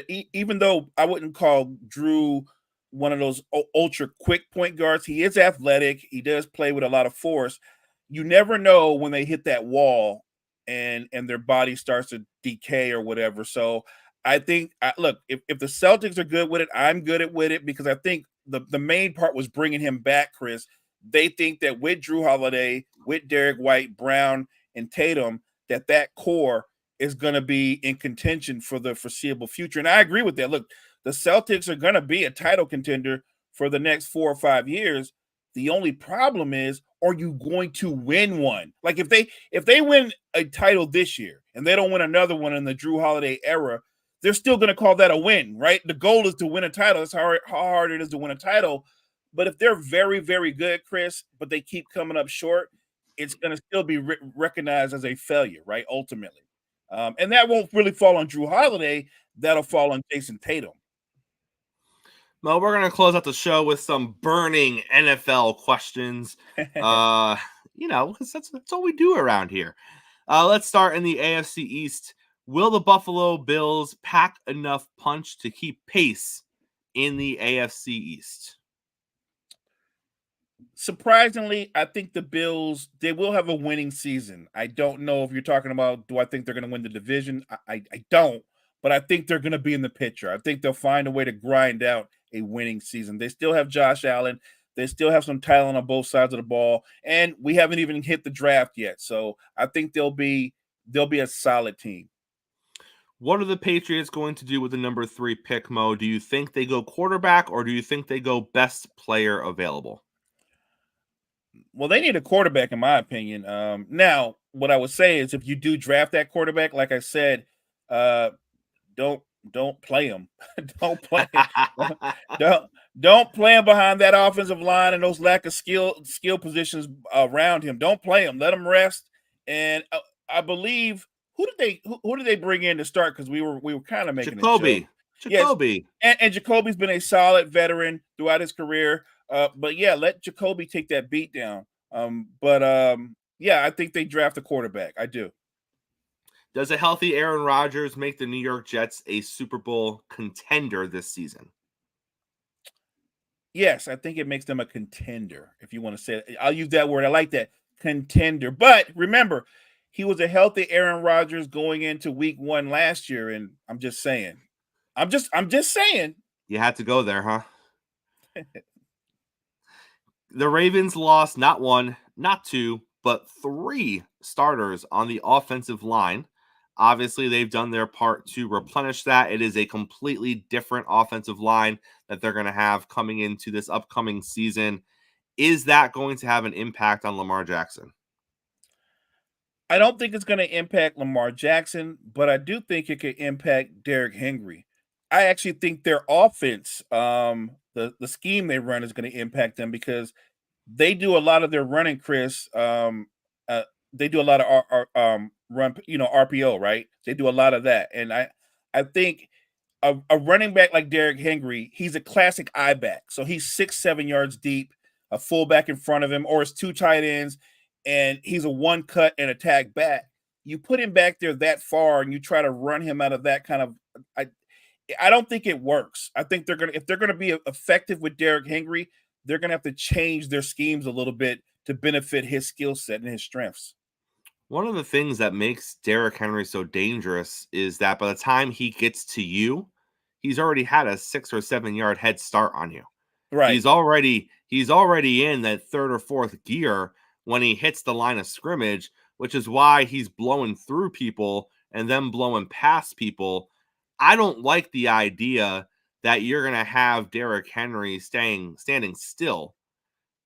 even though I wouldn't call Drew one of those ultra quick point guards, he is athletic. He does play with a lot of force. You never know when they hit that wall and their body starts to decay or whatever. So I think, look, if the Celtics are good with it, I'm good with it because I think the main part was bringing him back, Chris. They think that with Drew Holiday, with Derek White, Brown, and Tatum, that core is going to be in contention for the foreseeable future. And I agree with that. Look, the Celtics are going to be a title contender for the next 4 or 5 years. The only problem is, are you going to win one? Like if they win a title this year and they don't win another one in the Drew Holiday era, they're still going to call that a win, right? The goal is to win a title. That's how hard it is to win a title. But if they're very, very good, Chris, but they keep coming up short, it's going to still be recognized as a failure, right? Ultimately. And that won't really fall on Drew Holiday. That'll fall on Jason Tatum. Well, we're going to close out the show with some burning NFL questions. Because that's all we do around here. Let's start in the AFC East. Will the Buffalo Bills pack enough punch to keep pace in the AFC East? Surprisingly, I think the Bills, they will have a winning season. I don't know if you're talking about, do I think they're going to win the division? I don't, but I think they're going to be in the picture. I think they'll find a way to grind out a winning season. They still have Josh Allen. They still have some talent on both sides of the ball, and we haven't even hit the draft yet. So I think they'll be a solid team. What are the Patriots going to do with the number 3 pick, Mo? Do you think they go quarterback or do you think they go best player available? Well, they need a quarterback, in my opinion. Now, what I would say is, if you do draft that quarterback, like I said, don't play him. don't play him. don't play him behind that offensive line and those lack of skill positions around him. Don't play him. Let him rest. And I believe who did they bring in to start? Because we were kind of making Jacoby. Yes. And Jacoby's been a solid veteran throughout his career. But yeah, let Jacoby take that beat down. Yeah, I think they draft a quarterback. I do. Does a healthy Aaron Rodgers make the New York Jets a Super Bowl contender this season? Yes, I think it makes them a contender, if you want to say it. I'll use that word. I like that, contender. But remember, he was a healthy Aaron Rodgers going into week 1 last year, and I'm just saying. I'm just saying. You had to go there, huh? The Ravens lost not 1, not 2, but 3 starters on the offensive line. Obviously, they've done their part to replenish that. It is a completely different offensive line that they're going to have coming into this upcoming season. Is that going to have an impact on Lamar Jackson? I don't think it's going to impact Lamar Jackson, but I do think it could impact Derrick Henry. I actually think their offense, the scheme they run, is going to impact them because they do a lot of their running, Chris. They do a lot of run, RPO, right? They do a lot of that, and I think a running back like Derrick Henry, he's a classic I back. So he's 6-7 yards deep, a fullback in front of him, or it's 2 tight ends, and he's a one cut and attack back. You put him back there that far, and you try to run him out of that kind of. I don't think it works. I think if they're gonna be effective with Derrick Henry, they're gonna have to change their schemes a little bit to benefit his skill set and his strengths. One of the things that makes Derrick Henry so dangerous is that by the time he gets to you, he's already had a 6 or 7 yard head start on you. Right. He's already in that 3rd or 4th gear when he hits the line of scrimmage, which is why he's blowing through people and then blowing past people. I don't like the idea that you're going to have Derrick Henry standing still,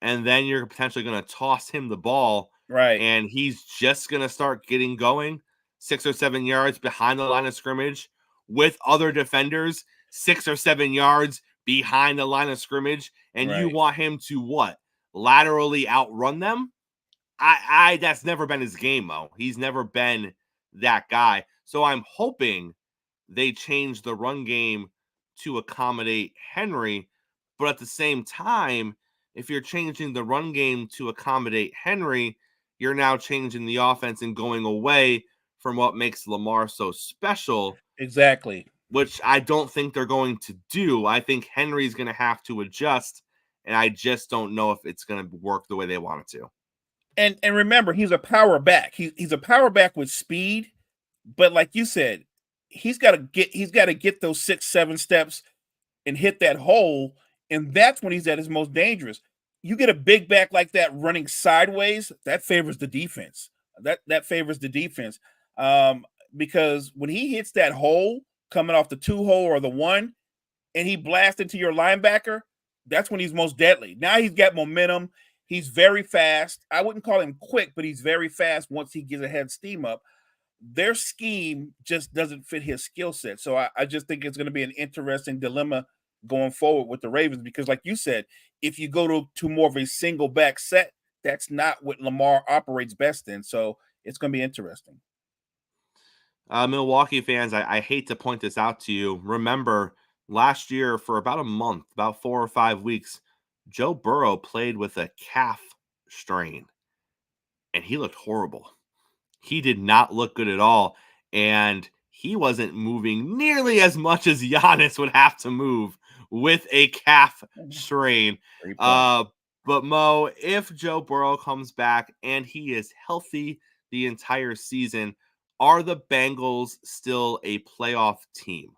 and then you're potentially going to toss him the ball, Right. and he's just going to start getting going 6 or 7 yards behind the line of scrimmage with other defenders 6 or 7 yards behind the line of scrimmage, and you Right. want him to what? Laterally outrun them? I that's never been his game, Mo. He's never been that guy. So I'm hoping they change the run game to accommodate Henry, but at the same time, if you're changing the run game to accommodate Henry, you're now changing the offense and going away from what makes Lamar so special, Exactly. which I don't think they're going to do. I think Henry's going to have to adjust, and I just don't know if it's going to work the way they want it to. And remember, he's a power back. He's a power back with speed, but like you said, he's got to get those 6-7 steps and hit that hole, and that's when he's at his most dangerous. You get a big back like that running sideways, that favors the defense. That favors the defense. Because when he hits that hole coming off the 2 hole or the 1, and he blasts into your linebacker, that's when he's most deadly. Now he's got momentum. He's very fast. I wouldn't call him quick, but he's very fast once he gets a head steam up. Their scheme just doesn't fit his skill set. So I just think it's going to be an interesting dilemma going forward with the Ravens because, like you said, if you go to more of a single back set, that's not what Lamar operates best in. So it's going to be interesting. Milwaukee fans, I hate to point this out to you. Remember, last year for about a month, about 4 or 5 weeks, Joe Burrow played with a calf strain, and he looked horrible. He did not look good at all, and he wasn't moving nearly as much as Giannis would have to move with a calf strain. But Mo, if Joe Burrow comes back and he is healthy the entire season, are the Bengals still a playoff team?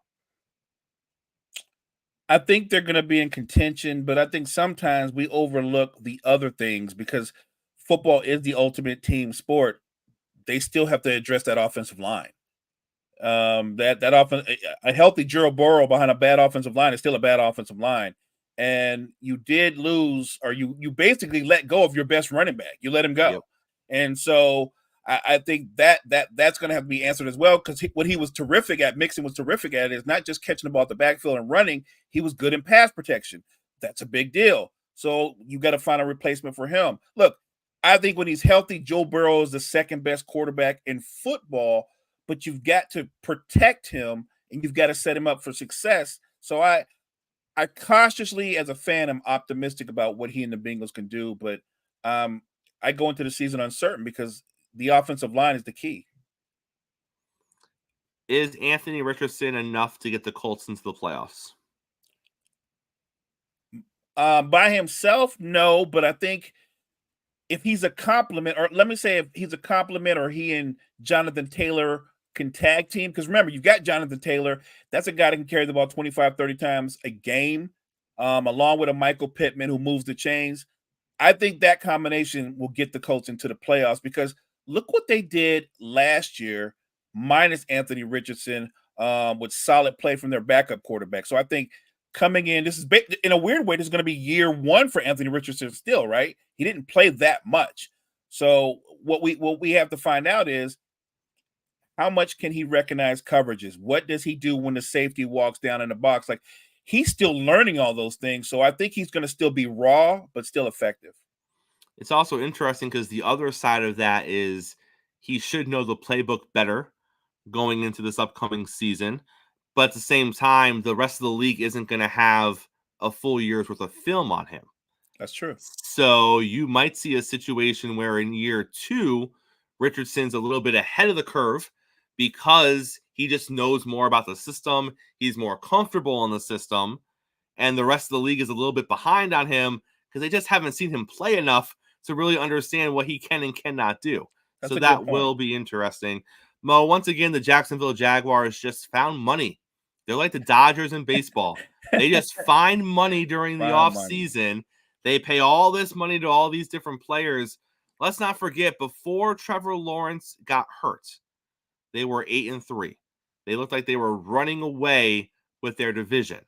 I think they're going to be in contention, but I think sometimes we overlook the other things because football is the ultimate team sport. They still have to address that offensive line. A healthy Joe Burrow behind a bad offensive line is still a bad offensive line. And you did lose, or you basically let go of your best running back. You let him go. Yep. And so I think that's going to have to be answered as well because what he was terrific at, Mixon was terrific at, is not just catching the ball at the backfield and running. He was good in pass protection. That's a big deal. So you got to find a replacement for him. Look, I think when he's healthy, Joe Burrow is the second best quarterback in football, but you've got to protect him and you've got to set him up for success. So I cautiously, as a fan, am optimistic about what he and the Bengals can do, but I go into the season uncertain because the offensive line is the key. Is Anthony Richardson enough to get the Colts into the playoffs? By himself, no, but I think if he's a compliment, or let me say if he's a compliment or he and Jonathan Taylor can tag team, because remember, you've got Jonathan Taylor. That's a guy that can carry the ball 25, 30 times a game, along with a Michael Pittman who moves the chains. I think that combination will get the Colts into the playoffs because look what they did last year, minus Anthony Richardson, with solid play from their backup quarterback. So I think coming in, this is in a weird way, this is going to be year 1 for Anthony Richardson still, right? He didn't play that much. So what we have to find out is how much can he recognize coverages? What does he do when the safety walks down in the box? Like, he's still learning all those things. So I think he's going to still be raw, but still effective. It's also interesting because the other side of that is he should know the playbook better going into this upcoming season. But at the same time, the rest of the league isn't going to have a full year's worth of film on him. That's true. So you might see a situation where in year 2, Richardson's a little bit ahead of the curve because he just knows more about the system. He's more comfortable in the system. And the rest of the league is a little bit behind on him because they just haven't seen him play enough to really understand what he can and cannot do. That's so that will be interesting. Mo, once again, the Jacksonville Jaguars just found money. They're like the Dodgers in baseball. They just find money during the offseason. They pay all this money to all these different players, let's not forget, before Trevor Lawrence got hurt, they were 8-3. They looked like they were running away with their division.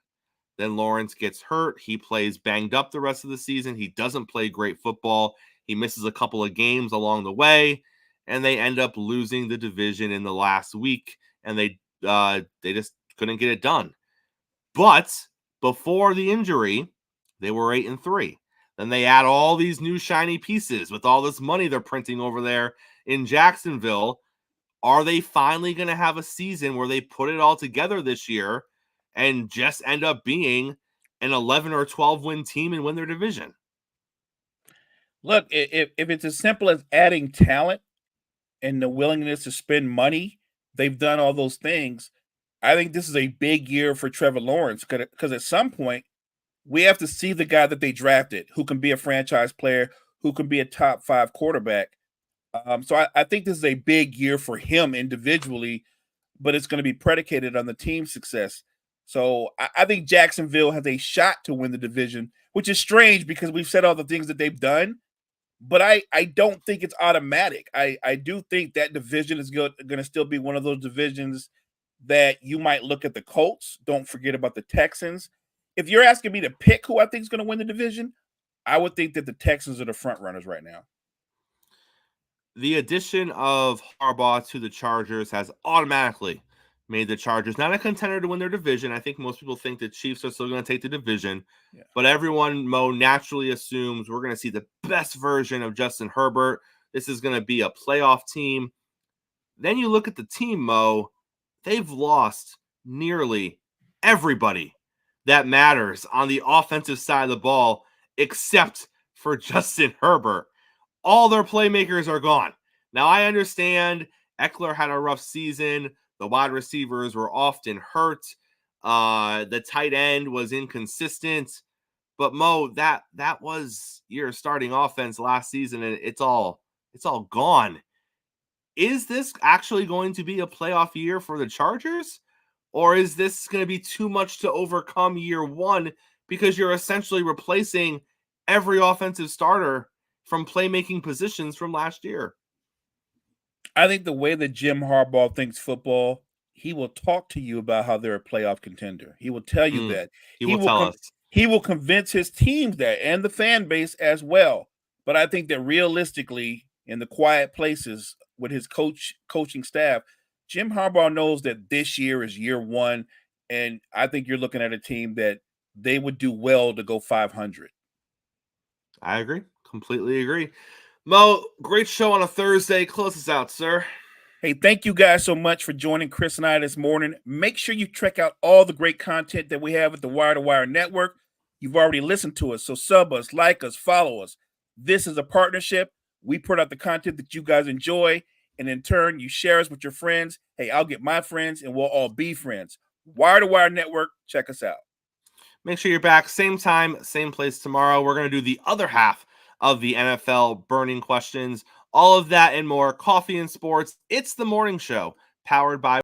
Then Lawrence gets hurt. He plays banged up the rest of the season. He doesn't play great football. He misses a couple of games along the way, and they end up losing the division in the last week, and they just couldn't get it done. But before the injury, they were 8-3. Then they add all these new shiny pieces with all this money they're printing over there in Jacksonville. Are they finally going to have a season where they put it all together this year and just end up being an 11 or 12 win team and win their division? Look, if it's as simple as adding talent and the willingness to spend money, they've done all those things. I think this is a big year for Trevor Lawrence because at some point we have to see the guy that they drafted who can be a franchise player, who can be a top 5 quarterback. So I think this is a big year for him individually, but it's going to be predicated on the team's success. So I think Jacksonville has a shot to win the division, which is strange because we've said all the things that they've done, but I don't think it's automatic. I do think that division is going to still be one of those divisions that you might look at the Colts. Don't forget about the Texans. If you're asking me to pick who I think is going to win the division, I would think that the Texans are the front runners right now. The addition of Harbaugh to the Chargers has automatically made the Chargers not a contender to win their division. I think most people think the Chiefs are still going to take the division, but everyone, Mo, naturally assumes we're going to see the best version of Justin Herbert. This is going to be a playoff team. Then you look at the team, Mo, they've lost nearly everybody that matters on the offensive side of the ball except for Justin Herbert. All their playmakers are gone. Now, I understand Eckler had a rough season. The wide receivers were often hurt. The tight end was inconsistent. But, Mo, that was your starting offense last season, and it's all gone. Is this actually going to be a playoff year for the Chargers? Or is this going to be too much to overcome year one because you're essentially replacing every offensive starter from playmaking positions from last year? I think the way that Jim Harbaugh thinks football, he will talk to you about how they're a playoff contender. He will tell you that. He will tell us. He will convince his teams that and the fan base as well. But I think that realistically, in the quiet places with his coaching staff, Jim Harbaugh knows that this year is year one, and I think you're looking at a team that they would do well to go 500. I agree. Completely agree. Mo, great show on a Thursday. Close us out, sir. Hey, thank you guys so much for joining Chris and I this morning. Make sure you check out all the great content that we have at the Wire to Wire Network. You've already listened to us, so sub us, like us, follow us. This is a partnership. We put out the content that you guys enjoy, and in turn, you share us with your friends. Hey, I'll get my friends, and we'll all be friends. Wire to Wire Network, check us out. Make sure you're back same time, same place tomorrow. We're going to do the other half of the NFL burning questions. All of that and more. Coffee and Sports. It's the morning show powered by